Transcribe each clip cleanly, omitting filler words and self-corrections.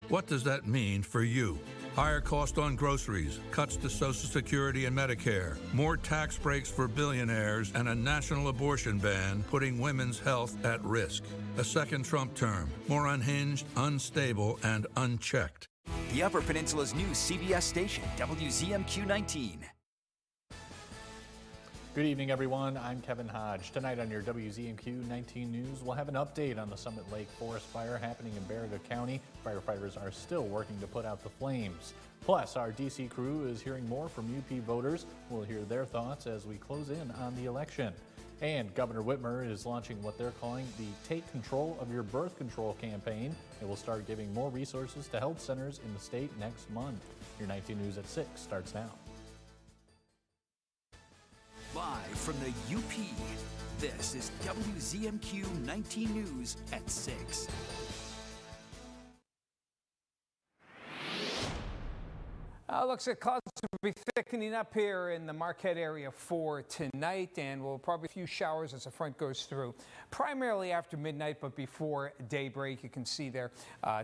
What does that mean for you? Higher cost on groceries, cuts to Social Security and Medicare, more tax breaks for billionaires, and a national abortion ban putting women's health at risk. A second Trump term, more unhinged, unstable, and unchecked. The Upper Peninsula's new CBS station, WZMQ 19. Good evening, everyone. I'm Kevin Hodge. Tonight on your WZMQ 19 News, we'll have an update on the Summit Lake Forest Fire happening in Baraga County. Firefighters are still working to put out the flames. Plus, our D.C. crew is hearing more from UP voters. We'll hear their thoughts as we close in on the election. And Governor Whitmer is launching what they're calling the Take Control of Your Birth Control campaign. It will start giving more resources to health centers in the state next month. Your 19 News at 6 starts now. Live from the UP, this is WZMQ 19 News at 6. Looks like clouds will be thickening up here in the Marquette area for tonight, and we'll probably a few showers as the front goes through, primarily after midnight, but before daybreak. You can see there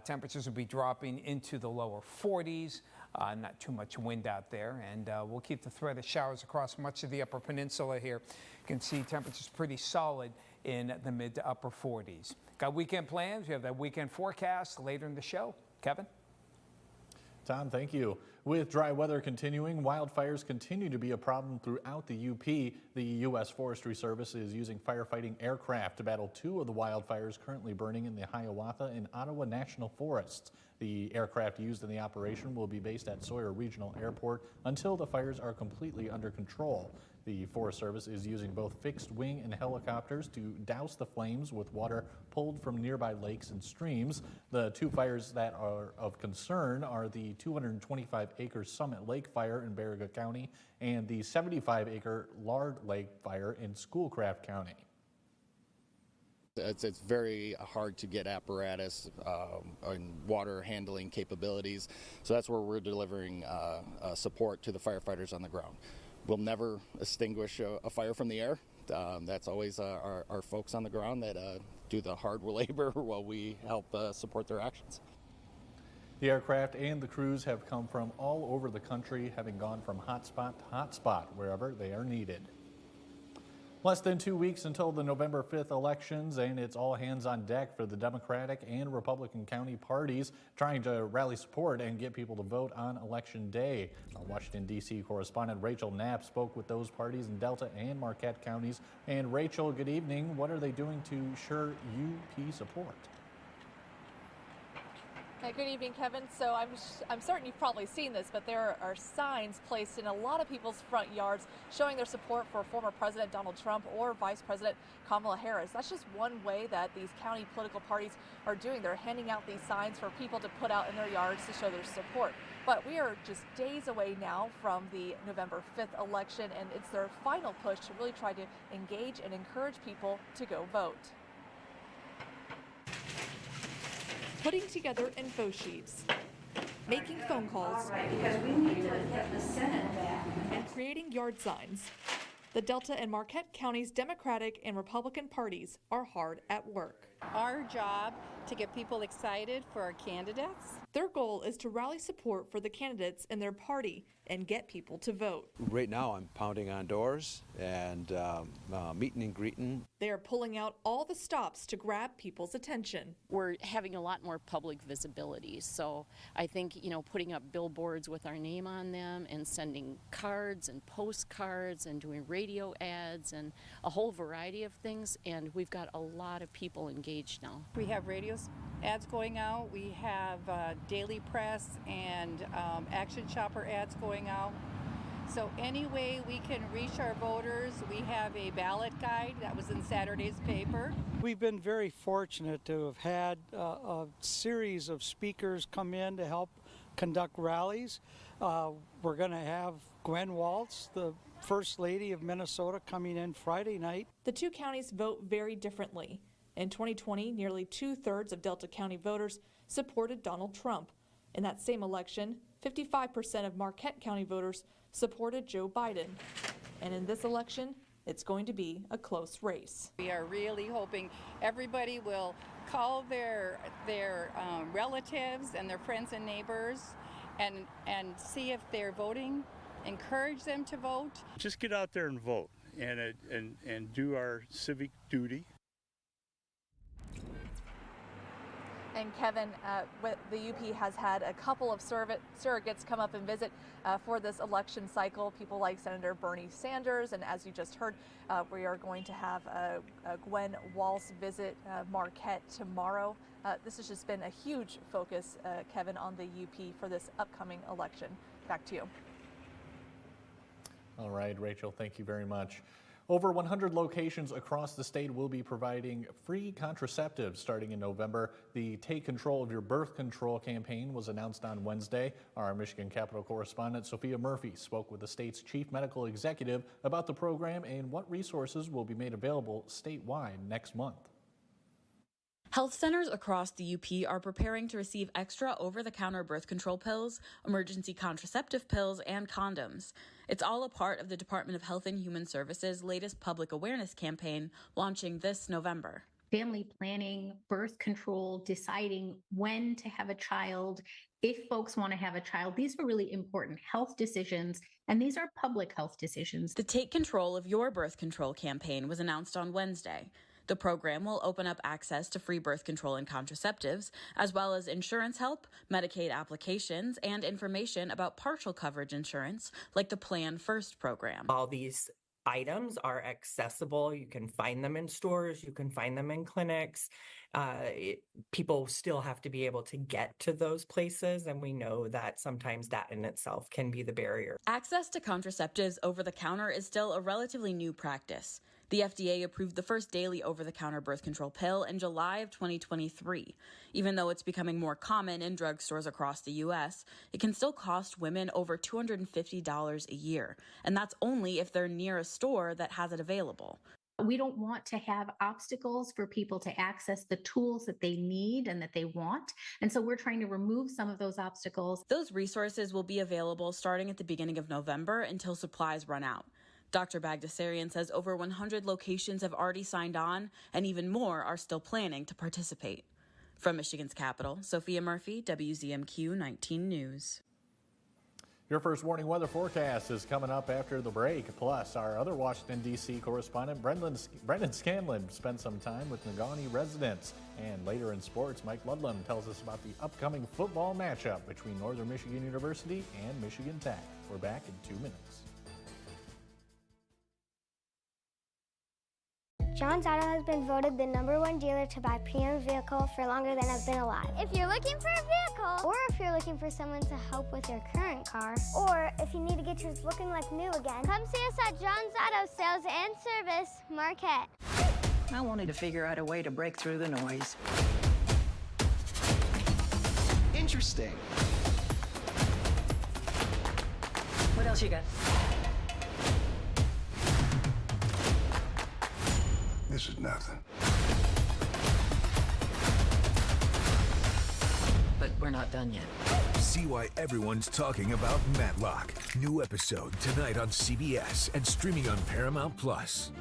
temperatures will be dropping into the lower 40s. Not too much wind out there, and we'll keep the threat of showers across much of the Upper Peninsula here. You can see temperatures pretty solid in the mid to upper 40s. Got weekend plans? We have that weekend forecast later in the show. Kevin? Tom, thank you. With dry weather continuing, wildfires continue to be a problem throughout the UP. The U.S. Forestry Service is using firefighting aircraft to battle two of the wildfires currently burning in the Hiawatha and Ottawa National Forests. The aircraft used in the operation will be based at Sawyer Regional Airport until the fires are completely under control. The Forest Service is using both fixed wing and helicopters to douse the flames with water pulled from nearby lakes and streams. The two fires that are of concern are the 225-acre Summit Lake fire in Baraga County and the 75-acre Lard Lake fire in Schoolcraft County. It's very hard to get apparatus and water handling capabilities, so that's where we're delivering support to the firefighters on the ground. We'll never extinguish a fire from the air. That's always our folks on the ground that do the hard labor while we help support their actions. The aircraft and the crews have come from all over the country, having gone from hotspot to hotspot wherever they are needed. Less than 2 weeks until the November 5th elections, and it's all hands on deck for the Democratic and Republican county parties trying to rally support and get people to vote on Election Day. Our Washington, D.C. correspondent Rachel Knapp spoke with those parties in Delta and Marquette counties. And Rachel, good evening. What are they doing to ensure UP support? Good evening, Kevin. So I'm certain you've probably seen this, but there are signs placed in a lot of people's front yards showing their support for former President Donald Trump or Vice President Kamala Harris. That's just one way that these county political parties are doing. They're handing out these signs for people to put out in their yards to show their support. But we are just days away now from the November 5th election, and it's their final push to really try to engage and encourage people to go vote. Putting together info sheets, making phone calls, because we need to get the Senate back, and creating yard signs. The Delta and Marquette counties' Democratic and Republican parties are hard at work. Our job to get people excited for our candidates. Their goal is to rally support for the candidates in their party and get people to vote. Right now I'm pounding on doors and meeting and greeting. They are pulling out all the stops to grab people's attention. We're having a lot more public visibility, so I think, putting up billboards with our name on them and sending cards and postcards and doing radio ads and a whole variety of things, and we've got a lot of people engaged now. We have radio ads going out, we have daily press and Action Shopper ads going out. So any way we can reach our voters, we have a ballot guide that was in Saturday's paper. We've been very fortunate to have had a series of speakers come in to help conduct rallies. We're going to have Gwen Waltz, the First Lady of Minnesota, coming in Friday night. The two counties vote very differently. In 2020, nearly 2/3 of Delta County voters supported Donald Trump. In that same election, 55% of Marquette County voters supported Joe Biden. And in this election, it's going to be a close race. We are really hoping everybody will call their relatives and their friends and neighbors and see if they're voting. Encourage them to vote. Just get out there and vote and do our civic duty. And Kevin, the UP has had a couple of surrogates come up and visit for this election cycle. People like Senator Bernie Sanders, and as you just heard, we are going to have a Gwen Walz visit Marquette tomorrow. This has just been a huge focus, Kevin, on the UP for this upcoming election. Back to you. All right, Rachel, thank you very much. Over 100 locations across the state will be providing free contraceptives starting in November. The Take Control of Your Birth Control campaign was announced on Wednesday. Our Michigan Capitol correspondent Sophia Murphy spoke with the state's chief medical executive about the program and what resources will be made available statewide next month. Health centers across the UP are preparing to receive extra over-the-counter birth control pills, emergency contraceptive pills, and condoms. It's all a part of the Department of Health and Human Services' latest public awareness campaign launching this November. Family planning, birth control, deciding when to have a child, if folks want to have a child. These are really important health decisions, and these are public health decisions. The Take Control of Your Birth Control campaign was announced on Wednesday. The program will open up access to free birth control and contraceptives, as well as insurance help, Medicaid applications, and information about partial coverage insurance, like the Plan First program. All these items are accessible. You can find them in stores, you can find them in clinics. People still have to be able to get to those places, and we know that sometimes that in itself can be the barrier. Access to contraceptives over the counter is still a relatively new practice. The FDA approved the first daily over-the-counter birth control pill in July of 2023. Even though it's becoming more common in drugstores across the U.S., it can still cost women over $250 a year, and that's only if they're near a store that has it available. We don't want to have obstacles for people to access the tools that they need and that they want. And so we're trying to remove some of those obstacles. Those resources will be available starting at the beginning of November until supplies run out. Dr. Bagdasarian says over 100 locations have already signed on, and even more are still planning to participate. From Michigan's capital, Sophia Murphy, WZMQ 19 News. Your first warning weather forecast is coming up after the break. Plus, our other Washington, D.C. correspondent, Brendan Scanlon, spent some time with Negaunee residents. And later in sports, Mike Ludlam tells us about the upcoming football matchup between Northern Michigan University and Michigan Tech. We're back in 2 minutes. John's Auto has been voted the #1 dealer to buy pre-owned vehicle for longer than I've been alive. If you're looking for a vehicle, or if you're looking for someone to help with your current car, or if you need to get yours looking like new again, come see us at John's Auto Sales and Service, Marquette. I wanted to figure out a way to break through the noise. Interesting. What else you got? This is nothing. But we're not done yet. See why everyone's talking about Matlock. New episode tonight on CBS and streaming on Paramount Plus.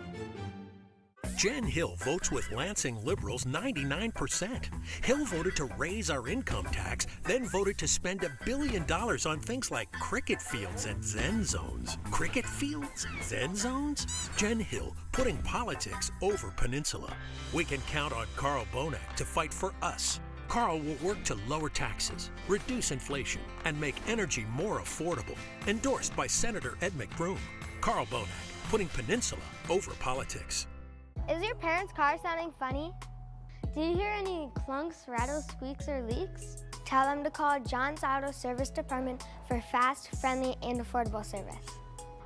Jen Hill votes with Lansing liberals 99%. Hill voted to raise our income tax, then voted to spend $1 billion on things like cricket fields and Zen zones. Cricket fields? Zen zones? Jen Hill, putting politics over Peninsula. We can count on Carl Bonac to fight for us. Carl will work to lower taxes, reduce inflation, and make energy more affordable. Endorsed by Senator Ed McBroom. Carl Bonac, putting Peninsula over politics. Is your parents' car sounding funny? Do you hear any clunks, rattles, squeaks, or leaks? Tell them to call John's Auto Service Department for fast, friendly, and affordable service.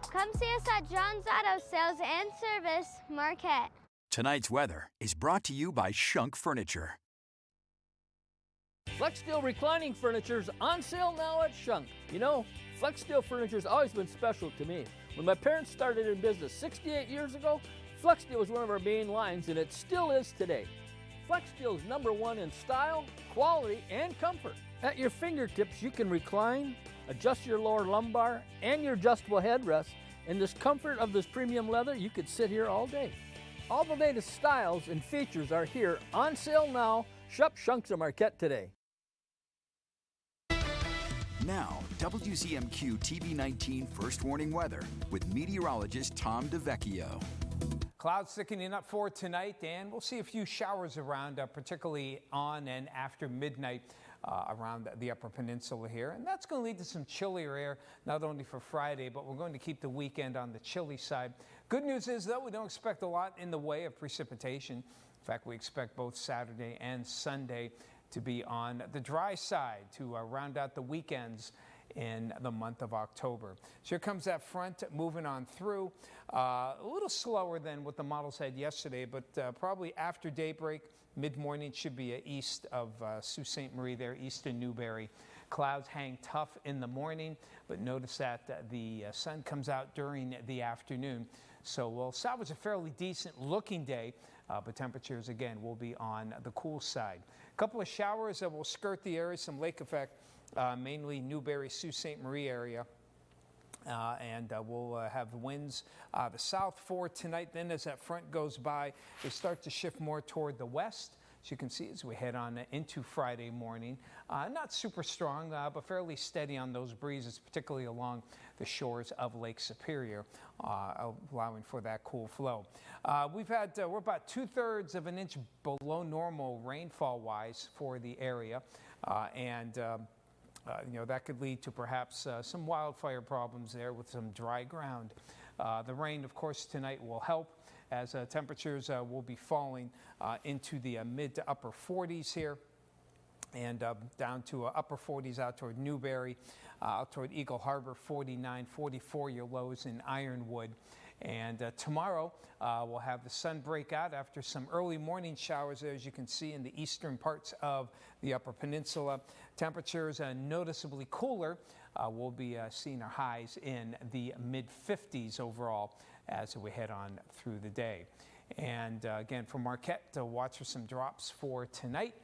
Come see us at John's Auto Sales and Service, Marquette. Tonight's weather is brought to you by Shunk Furniture. FlexSteel reclining furniture's on sale now at Shunk. You know, FlexSteel furniture's always been special to me. When my parents started in business 68 years ago, FlexSteel was one of our main lines, and it still is today. FlexSteel is #1 in style, quality, and comfort. At your fingertips, you can recline, adjust your lower lumbar, and your adjustable headrest. In this comfort of this premium leather, you could sit here all day. All the latest styles and features are here on sale now. Shop Shunks of Marquette today. Now, WZMQ TV19 First Warning Weather with meteorologist Tom DeVecchio. Clouds thickening up for tonight, and we'll see a few showers around, particularly on and after midnight around the Upper Peninsula here. And that's going to lead to some chillier air, not only for Friday, but we're going to keep the weekend on the chilly side. Good news is, though, we don't expect a lot in the way of precipitation. In fact, we expect both Saturday and Sunday to be on the dry side to round out the weekends in the month of October. So here comes that front moving on through. A little slower than what the models had yesterday, but probably after daybreak, mid-morning should be east of Sault Ste. Marie there, east of Newberry. Clouds hang tough in the morning, but notice that the sun comes out during the afternoon. So we'll salvage a fairly decent looking day, but temperatures again will be on the cool side. A couple of showers that will skirt the area, some lake effect, mainly Newberry, Sault Ste. Marie area. And we'll have winds the south for tonight. Then as that front goes by, they start to shift more toward the west. As you can see, as we head on into Friday morning, not super strong, but fairly steady on those breezes, particularly along the shores of Lake Superior, allowing for that cool flow. We're about 2/3 of an inch below normal rainfall-wise for the area, that could lead to perhaps some wildfire problems there with some dry ground. The rain, of course, tonight will help as temperatures will be falling into the mid to upper 40s here and down to upper 40s out toward Newberry, out toward Eagle Harbor, 49, 44 your lows in Ironwood. And tomorrow we'll have the sun break out after some early morning showers there, as you can see in the eastern parts of the Upper Peninsula. Temperatures noticeably cooler. We'll be seeing our highs in the mid-50s overall as we head on through the day. And again, for Marquette, watch for some drops for tonight.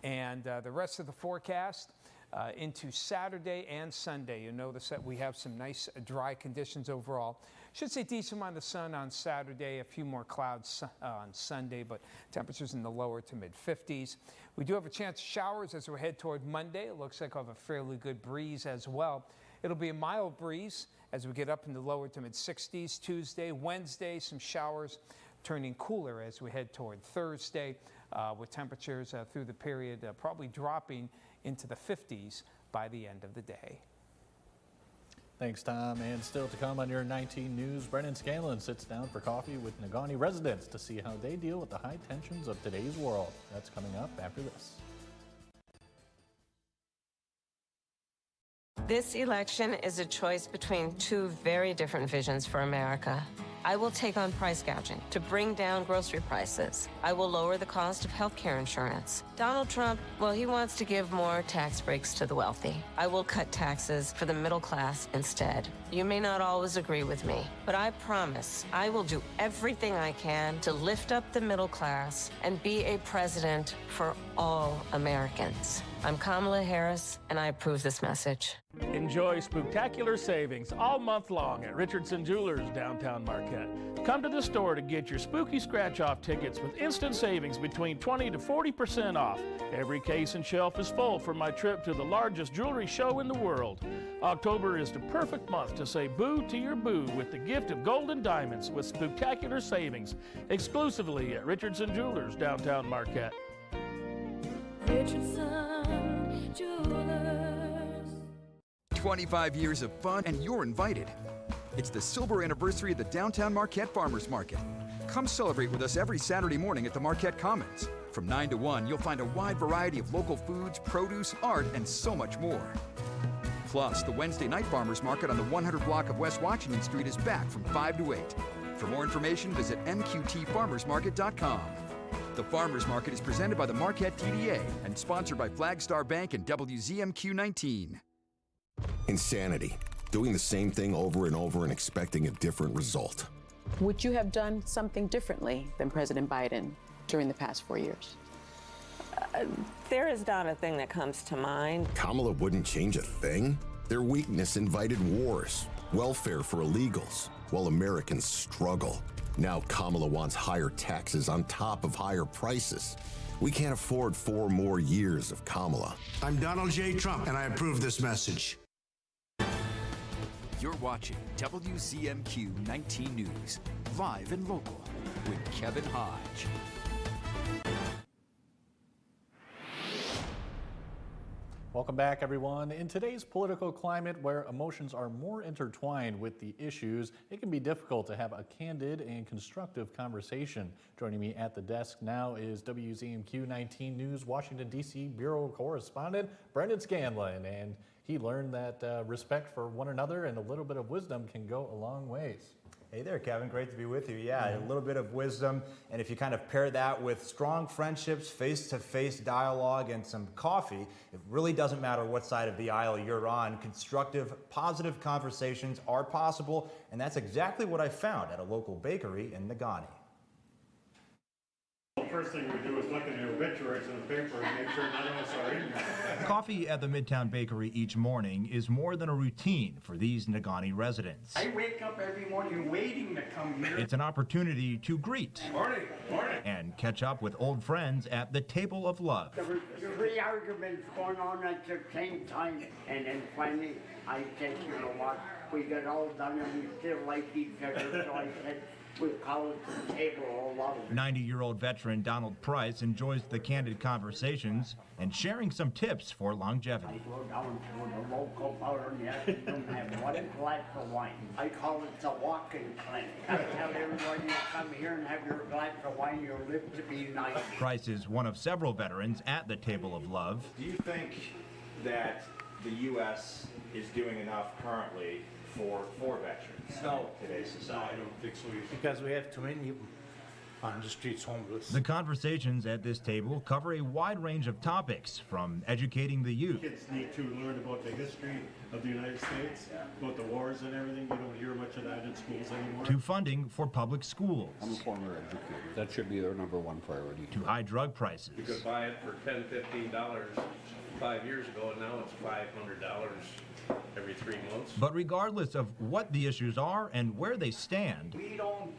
And the rest of the forecast into Saturday and Sunday. You'll notice that we have some nice dry conditions overall. Should say decent amount of sun on Saturday, a few more clouds on Sunday, but temperatures in the lower to mid-50s. We do have a chance of showers as we head toward Monday. It looks like we'll have a fairly good breeze as well. It'll be a mild breeze as we get up in the lower to mid-60s. Tuesday, Wednesday, some showers turning cooler as we head toward Thursday, with temperatures through the period probably dropping into the 50s by the end of the day. Thanks, Tom. And still to come on your 19 News, Brennan Scanlon sits down for coffee with Negaunee residents to see how they deal with the high tensions of today's world. That's coming up after this. This election is a choice between two very different visions for America. I will take on price gouging to bring down grocery prices. I will lower the cost of health care insurance. Donald Trump, well, he wants to give more tax breaks to the wealthy. I will cut taxes for the middle class instead. You may not always agree with me, but I promise I will do everything I can to lift up the middle class and be a president for all Americans. I'm Kamala Harris, and I approve this message. Enjoy spectacular savings all month long at Richardson Jewelers, downtown Marquette. Come to the store to get your spooky scratch-off tickets with instant savings between 20 to 40% off. Every case and shelf is full for my trip to the largest jewelry show in the world. October is the perfect month to say boo to your boo with the gift of gold and diamonds with spectacular savings exclusively at Richardson Jewelers, downtown Marquette. Richardson Jewelers. 25 years of fun, and you're invited. It's the silver anniversary of the Downtown Marquette Farmers Market. Come celebrate with us every Saturday morning at the Marquette Commons. From 9 to 1, you'll find a wide variety of local foods, produce, art, and so much more. Plus, the Wednesday night Farmers Market on the 100 block of West Washington Street is back from 5 to 8. For more information, visit mqtfarmersmarket.com. The Farmers Market is presented by the Marquette DDA and sponsored by Flagstar Bank and WZMQ 19. Insanity. Doing the same thing over and over and expecting a different result. Would you have done something differently than President Biden during the past 4 years? There is not a thing that comes to mind. Kamala wouldn't change a thing? Their weakness invited wars, welfare for illegals, while Americans struggle. Now Kamala wants higher taxes on top of higher prices. We can't afford 4 more years of Kamala. I'm Donald J. Trump, and I approve this message. You're watching WZMQ 19 News, live and local, with Kevin Hodge. Welcome back, everyone. In today's political climate where emotions are more intertwined with the issues, it can be difficult to have a candid and constructive conversation. Joining me at the desk now is WZMQ 19 News Washington, D.C. Bureau Correspondent Brendan Scanlon, and he learned that respect for one another and a little bit of wisdom can go a long ways. Hey there, Kevin. Great to be with you. Yeah, a little bit of wisdom. And if you kind of pair that with strong friendships, face-to-face dialogue, and some coffee, it really doesn't matter what side of the aisle you're on. Constructive, positive conversations are possible. And that's exactly what I found at a local bakery in Negaunee. First thing we do is look at the obituaries in the paper and make sure none of us are in there. Coffee at the Midtown Bakery each morning is more than a routine for these Negaunee residents. I wake up every morning waiting to come here. It's an opportunity to greet Morning. and catch up with old friends at the Table of Love. There were 3 arguments going on at the same time, and then finally I said, you know what, we got all done and we still like each other, so I said, we call it the Table of Love. 90-year-old veteran Donald Price enjoys the candid conversations and sharing some tips for longevity. I go down to the local bar in the afternoon and have 1 glass of wine. I call it the walk-in clinic. I tell everybody to come here and have your glass of wine, you'll live to be 90. Price is one of several veterans at the Table of Love. Do you think that the U.S. is doing enough currently for veterans in today's society? I don't think so either. Because we have too many on the streets homeless. The conversations at this table cover a wide range of topics, from educating the youth. Kids need to learn about the history of the United States, about the wars and everything. You don't hear much of that in schools anymore. To funding for public schools. I'm a former educator. That should be their #1 priority. To high drug prices. You could buy it for $10, $15 5 years ago, and now it's $500 every 3 months. But regardless of what the issues are and where they stand, We don't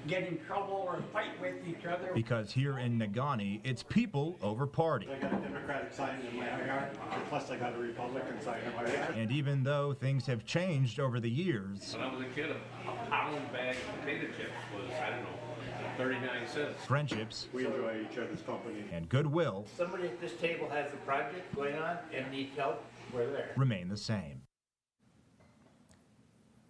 get in trouble or fight with each other. because here in Negaunee, it's people over party. I got a Democratic sign in my yard, and plus I got a Republican sign in my yard. And even though things have changed over the years, When I was a kid, a pound bag of potato chips was, I don't know, 39 cents. friendships We enjoy each other's company. and goodwill Somebody at this table has a project going on and needs help, we're there. remain the same.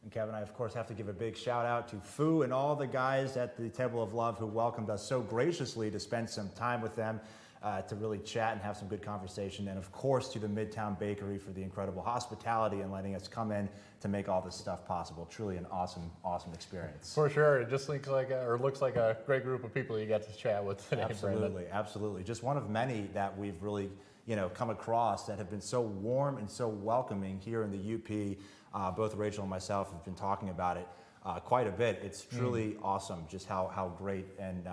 And Kevin, I of course have to give a big shout out to Fu and all the guys at the Table of Love who welcomed us so graciously to spend some time with them, to really chat and have some good conversation. And of course to the Midtown Bakery for the incredible hospitality and letting us come in to make all this stuff possible. Truly an awesome, awesome experience. For sure. It just looks like a great group of people you got to chat with today, Absolutely, Brendan. absolutely. Just one of many that we've really, come across that have been so warm and so welcoming here in the UP. Both Rachel and myself have been talking about it quite a bit. It's truly awesome just how great and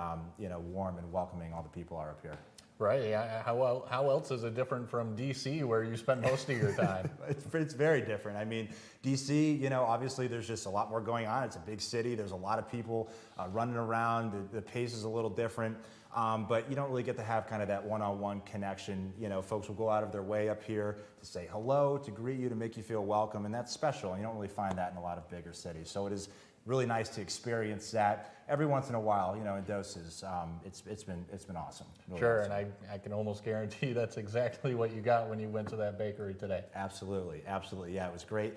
warm and welcoming all the people are up here. Right. Yeah. How else is it different from D.C. where you spend most of your time? It's very different. I mean, D.C., obviously there's just a lot more going on. It's a big city. There's a lot of people running around. The pace is a little different. But you don't really get to have kind of that one-on-one connection. Folks will go out of their way up here to say hello, to greet you, to make you feel welcome, and that's special. And you don't really find that in a lot of bigger cities. So it is really nice to experience that every once in a while, in doses. It's been awesome. Really Sure, awesome. and I can almost guarantee that's exactly what you got when you went to that bakery today. Absolutely, absolutely. Yeah, it was great.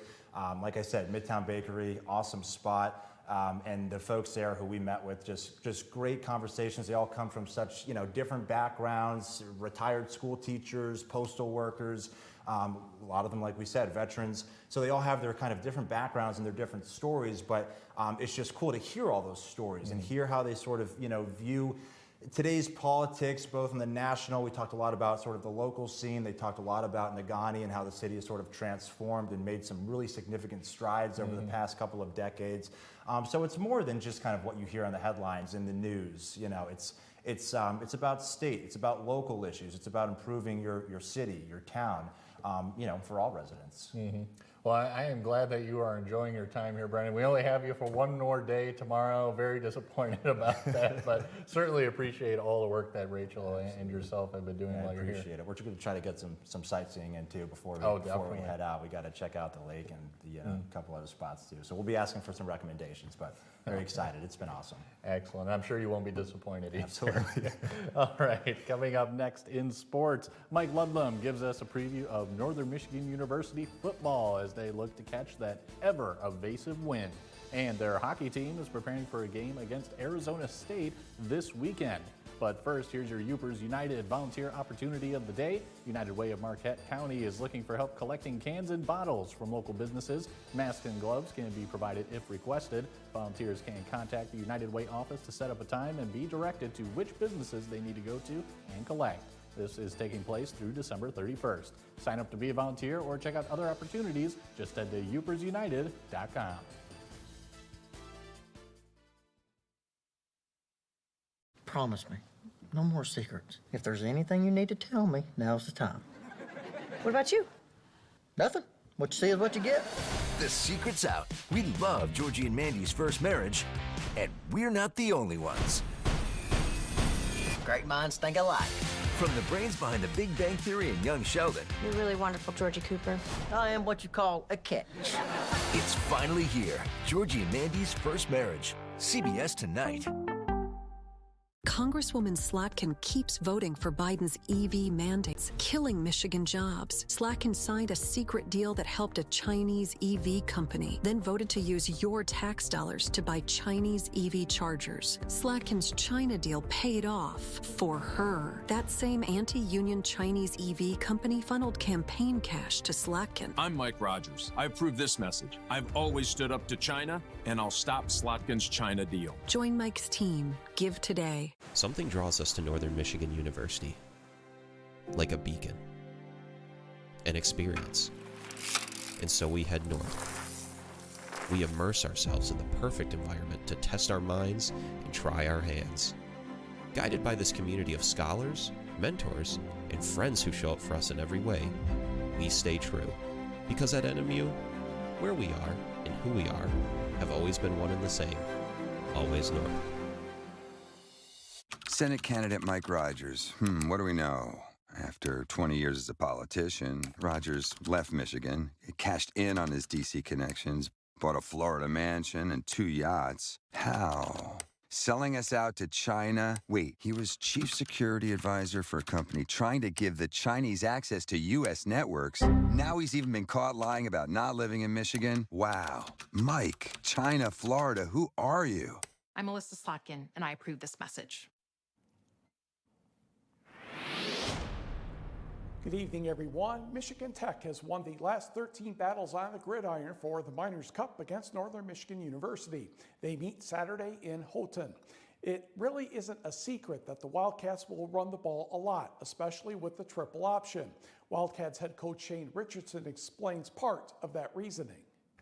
Like I said, Midtown Bakery, awesome spot. And the folks there who we met with, just great conversations. They all come from such different backgrounds, retired school teachers, postal workers, a lot of them, like we said, veterans. So they all have their kind of different backgrounds and their different stories, but it's just cool to hear all those stories and hear how they sort of view today's politics, both in the national. We talked a lot about sort of the local scene. They talked a lot about Negaunee and how the city has sort of transformed and made some really significant strides over the past couple of decades. So it's more than just kind of what you hear on the headlines in the news. It's about state. It's about local issues. It's about improving your city, your town. For all residents. Well, I am glad that you are enjoying your time here, Brendan. We only have you for one more day tomorrow. Very disappointed about that, but certainly appreciate all the work that Rachel and yourself have been doing while you're here. I appreciate it. We're going to try to get some sightseeing in too before we head out. We got to check out the lake and the couple other spots too. So we'll be asking for some recommendations, but very excited. It's been awesome. Excellent. I'm sure you won't be disappointed either. Absolutely. All right, coming up next in sports, Mike Ludlam gives us a preview of Northern Michigan University football as they look to catch that ever-evasive win. And their hockey team is preparing for a game against Arizona State this weekend. But first, here's your Upers United Volunteer Opportunity of the Day. United Way of Marquette County is looking for help collecting cans and bottles from local businesses. Masks and gloves can be provided if requested. Volunteers can contact the United Way office to set up a time and be directed to which businesses they need to go to and collect. This is taking place through December 31st. Sign up to be a volunteer or check out other opportunities. Just head to upersunited.com. Promise me, no more secrets. If there's anything you need to tell me, now's the time. What about you? Nothing. What you see is what you get. The secret's out. We love Georgie and Mandy's first marriage, and we're not the only ones. Great minds think alike. From the brains behind The Big Bang Theory and Young Sheldon. You're really wonderful, Georgie Cooper. I am what you call a catch. It's finally here. Georgie and Mandy's first marriage. CBS tonight. Congresswoman Slotkin keeps voting for Biden's EV mandates, killing Michigan jobs. Slotkin signed a secret deal that helped a Chinese EV company, then voted to use your tax dollars to buy Chinese EV chargers. Slotkin's China deal paid off for her. That same anti-union Chinese EV company funneled campaign cash to Slotkin. I'm Mike Rogers. I approve this message. I've always stood up to China, and I'll stop Slotkin's China deal. Join Mike's team. Give today. Something draws us to Northern Michigan University, like a beacon, an experience. And so we head north. We immerse ourselves in the perfect environment to test our minds and try our hands. Guided by this community of scholars, mentors, and friends who show up for us in every way, we stay true. Because at NMU, where we are and who we are have always been one and the same, always north. Senate candidate Mike Rogers. What do we know? After 20 years as a politician, Rogers left Michigan, cashed in on his D.C. connections, bought a Florida mansion and 2 yachts. How? Selling us out to China? Wait, he was chief security advisor for a company trying to give the Chinese access to U.S. networks. Now he's even been caught lying about not living in Michigan? Wow. Mike, China, Florida, who are you? I'm Melissa Slotkin, and I approve this message. Good evening, everyone. Michigan Tech has won the last 13 battles on the gridiron for the Miners' Cup against Northern Michigan University. They meet Saturday in Houghton. It really isn't a secret that the Wildcats will run the ball a lot, especially with the triple option. Wildcats head coach Shane Richardson explains part of that reasoning.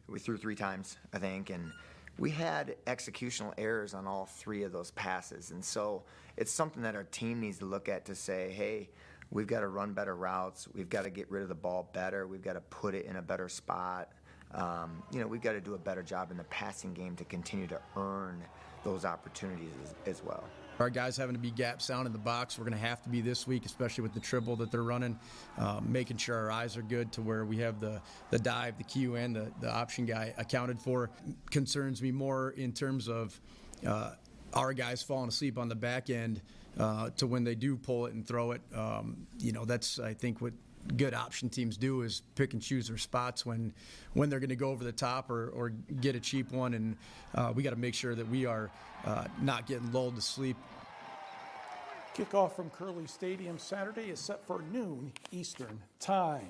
We threw 3 times, I think, and we had executional errors on all 3 of those passes. And so it's something that our team needs to look at to say, hey, we've got to run better routes. We've got to get rid of the ball better. We've got to put it in a better spot. We've got to do a better job in the passing game to continue to earn those opportunities as well. Our guys having to be gap sound in the box. We're going to have to be this week, especially with the triple that they're running, making sure our eyes are good to where we have the dive, the Q, and the option guy accounted for. Concerns me more in terms of our guys falling asleep on the back end to when they do pull it and throw it. That's, I think, what good option teams do is pick and choose their spots when they're going to go over the top or get a cheap one, and we got to make sure that we are not getting lulled to sleep. Kickoff from Curley Stadium Saturday is set for noon Eastern Time.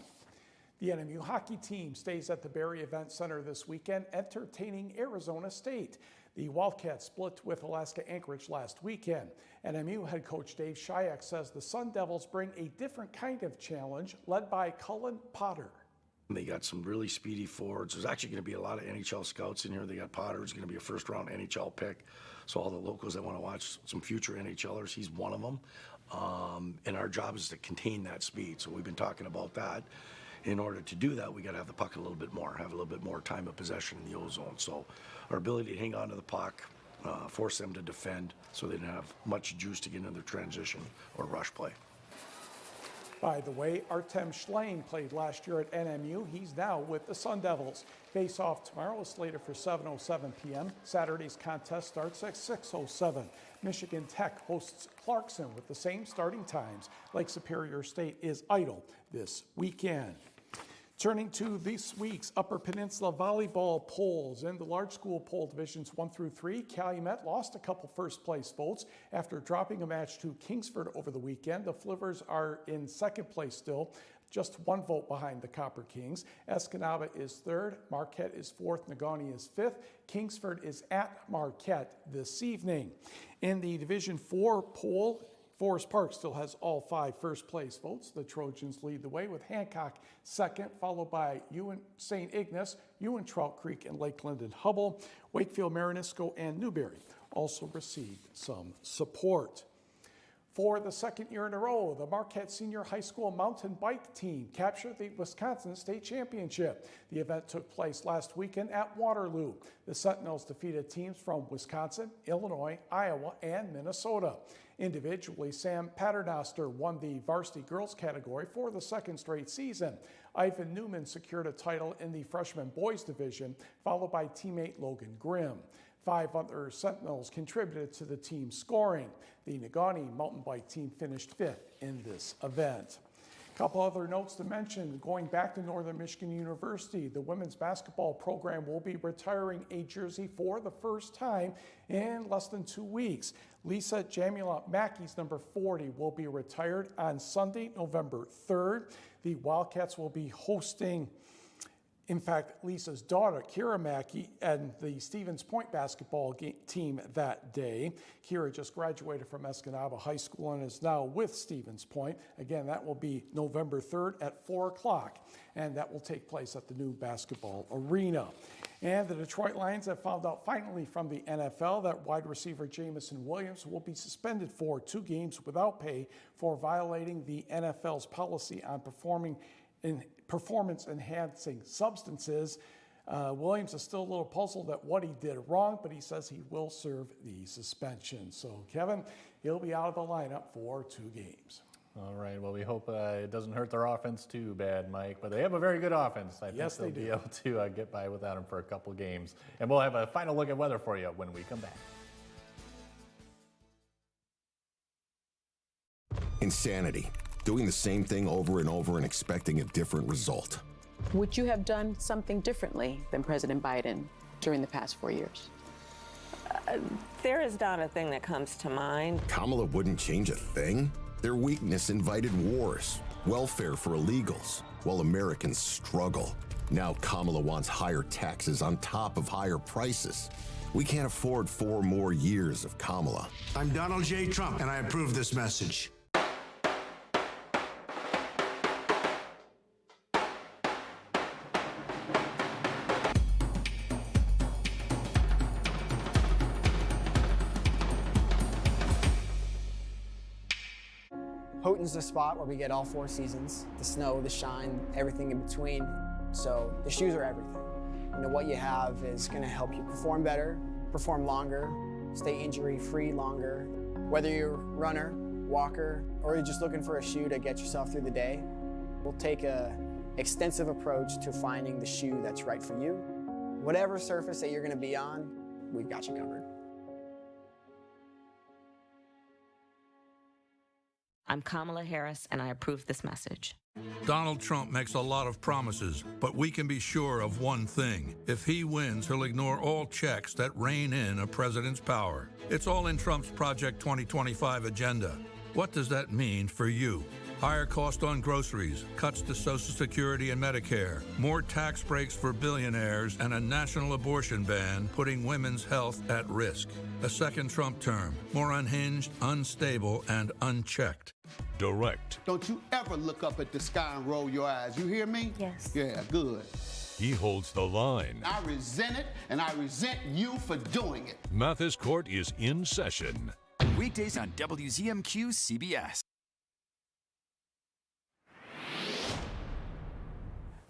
The NMU hockey team stays at the Barry Event Center this weekend, entertaining Arizona State. The Wildcats split with Alaska Anchorage last weekend. NMU head coach Dave Shayak says the Sun Devils bring a different kind of challenge, led by Cullen Potter. They got some really speedy forwards. There's actually going to be a lot of NHL scouts in here. They got Potter, who's going to be a first-round NHL pick. So all the locals that want to watch some future NHLers, he's one of them. And our job is to contain that speed. So we've been talking about that. in order to do that, we got to have the puck a little bit more, have a little bit more time of possession in the O-zone. So our ability to hang on to the puck, force them to defend so they didn't have much juice to get into their transition or rush play. By the way, Artem Schlein played last year at NMU. He's now with the Sun Devils. Face-off tomorrow is slated for 7:07 p.m. Saturday's contest starts at 6:07. Michigan Tech hosts Clarkson with the same starting times. Lake Superior State is idle this weekend. Turning to this week's Upper Peninsula volleyball polls. In the large school poll divisions 1 through 3, Calumet lost a couple first place votes after dropping a match to Kingsford over the weekend. The Flivers are in second place still, just 1 vote behind the Copper Kings. Escanaba is third, Marquette is fourth, Negaunee is fifth. Kingsford is at Marquette this evening. In the Division 4 poll, Forest Park still has all 5 first place votes. The Trojans lead the way with Hancock second, followed by St. Ignace, Trout Creek, and Lakeland and Hubble. Wakefield, Marinisco, and Newberry also received some support. For the second year in a row, the Marquette Senior High School mountain bike team captured the Wisconsin State Championship. The event took place last weekend at Waterloo. The Sentinels defeated teams from Wisconsin, Illinois, Iowa, and Minnesota. Individually, Sam Paternoster won the varsity girls category for the second straight season. Ivan Newman secured a title in the freshman boys division, followed by teammate Logan Grimm. 5 other Sentinels contributed to the team's scoring. The Negaunee mountain bike team finished 5th in this event. A couple other notes to mention. Going back to Northern Michigan University, the women's basketball program will be retiring a jersey for the first time in less than 2 weeks. Lisa Jamila Mackey's number 40 will be retired on Sunday, November 3rd. The Wildcats will be hosting, in fact, Lisa's daughter, Kira Mackey, and the Stevens Point basketball team that day. Kira just graduated from Escanaba High School and is now with Stevens Point. Again, that will be November 3rd at 4 o'clock, and that will take place at the new basketball arena. And the Detroit Lions have found out finally from the NFL that wide receiver Jamison Williams will be suspended for 2 games without pay for violating the NFL's policy on performance-enhancing substances. Williams is still a little puzzled at what he did wrong, but he says he will serve the suspension. So, Kevin, he'll be out of the lineup for 2 games. All right, well, we hope it doesn't hurt their offense too bad, Mike, but they have a very good offense. I think they'll be able to get by without him for a couple games. And we'll have a final look at weather for you when we come back. Insanity. Doing the same thing over and over and expecting a different result. Would you have done something differently than President Biden during the past 4 years? There is not a thing that comes to mind. Kamala wouldn't change a thing? Their weakness invited wars, welfare for illegals, while Americans struggle. Now Kamala wants higher taxes on top of higher prices. We can't afford 4 more years of Kamala. I'm Donald J. Trump, and I approve this message. Houghton's the spot where we get all 4 seasons, the snow, the shine, everything in between. So the shoes are everything. What you have is going to help you perform better, perform longer, stay injury-free longer. Whether you're a runner, walker, or you're just looking for a shoe to get yourself through the day, we'll take an extensive approach to finding the shoe that's right for you. Whatever surface that you're going to be on, we've got you covered. I'm Kamala Harris, and I approve this message. Donald Trump makes a lot of promises, but we can be sure of one thing. If he wins, he'll ignore all checks that rein in a president's power. It's all in Trump's Project 2025 agenda. What does that mean for you? Higher cost on groceries, cuts to Social Security and Medicare, more tax breaks for billionaires, and a national abortion ban putting women's health at risk. A second Trump term, more unhinged, unstable, and unchecked. Direct. Don't you ever look up at the sky and roll your eyes. You hear me? Yes. Yeah, good. He holds the line. I resent it, and I resent you for doing it. Mathis Court is in session. Weekdays on WZMQ CBS.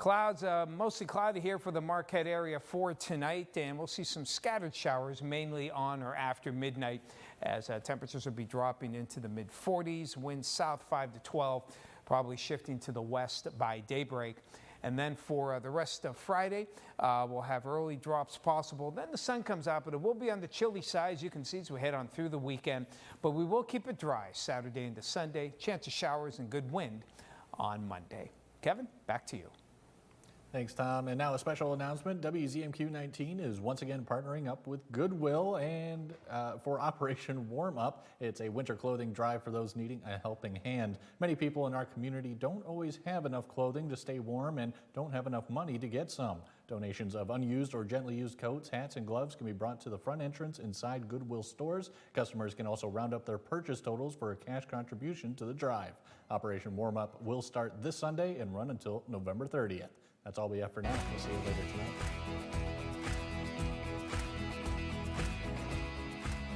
Clouds, mostly cloudy here for the Marquette area for tonight, and we'll see some scattered showers mainly on or after midnight as temperatures will be dropping into the mid-40s, winds south 5 to 12, probably shifting to the west by daybreak. And then for the rest of Friday, we'll have early drops possible. Then the sun comes out, but it will be on the chilly side, as you can see, as we head on through the weekend. But we will keep it dry Saturday into Sunday. Chance of showers and good wind on Monday. Kevin, back to you. Thanks, Tom. And now a special announcement. WZMQ 19 is once again partnering up with Goodwill and for Operation Warm Up. It's a winter clothing drive for those needing a helping hand. Many people in our community don't always have enough clothing to stay warm and don't have enough money to get some. Donations of unused or gently used coats, hats, and gloves can be brought to the front entrance inside Goodwill stores. Customers can also round up their purchase totals for a cash contribution to the drive. Operation Warm Up will start this Sunday and run until November 30th. That's all we have for now. We'll see you later tonight.